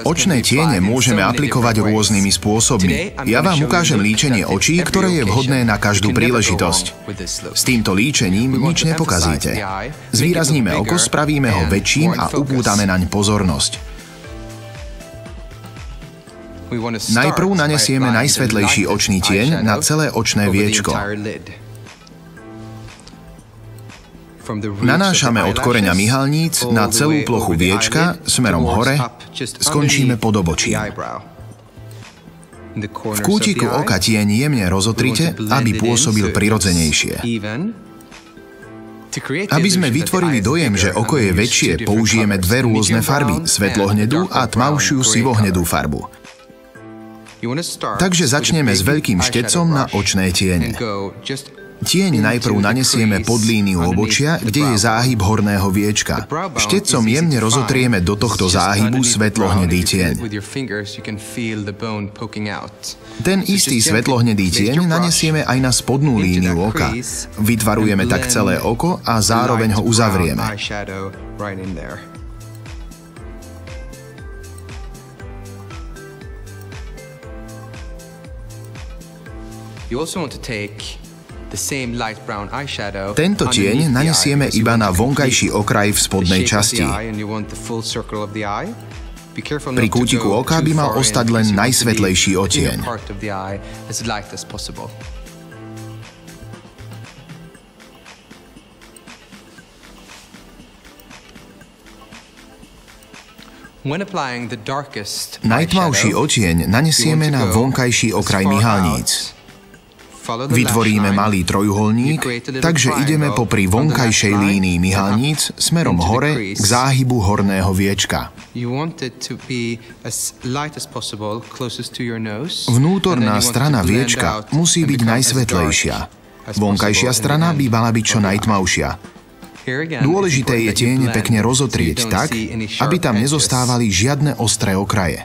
Očné tiene môžeme aplikovať rôznymi spôsobmi. Ja vám ukážem líčenie očí, ktoré je vhodné na každú príležitosť. S týmto líčením nič nepokazíte. Zvýrazníme oko, spravíme ho väčším a upútame naň pozornosť. Najprv nanesieme najsvetlejší očný tieň na celé očné viečko. Nanášame od koreňa myhalníc na celú plochu viečka smerom hore, skončíme pod obočím. V kútiku oka tieň jemne rozotrite, aby pôsobil prirodzenejšie. Aby sme vytvorili dojem, že oko je väčšie, použijeme dve rôzne farby, svetlohnedú a tmavšiu sivohnedú farbu. Takže začneme s veľkým štecom na očné tiene. Tieň najprv nanesieme pod líniu obočia, kde je záhyb horného viečka. Štecom jemne rozotrieme do tohto záhybu svetlohnedý tieň. Ten istý svetlohnedý tieň nanesieme aj na spodnú líniu oka. Vytvarujeme tak celé oko a zároveň ho uzavrieme. Tento tieň nanesieme iba na vonkajší okraj v spodnej časti. Pri kútiku oka by mal ostať len najsvetlejší odtieň. Najtmavší odtieň nanesieme na vonkajší okraj myhalníc. Vytvoríme malý trojuholník, takže ideme popri vonkajšej línii myhalníc smerom hore k záhybu horného viečka. Vnútorná strana viečka musí byť najsvetlejšia. Vonkajšia strana by mala byť čo najtmavšia. Dôležité je tieň pekne rozotrieť tak, aby tam nezostávali žiadne ostré okraje.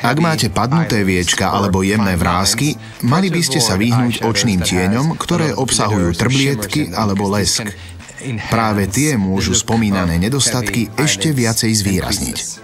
Ak máte padnuté viečka alebo jemné vrásky, mali by ste sa vyhnúť očným tieňom, ktoré obsahujú trblietky alebo lesk. Práve tie môžu spomínané nedostatky ešte viacej zvýrazniť.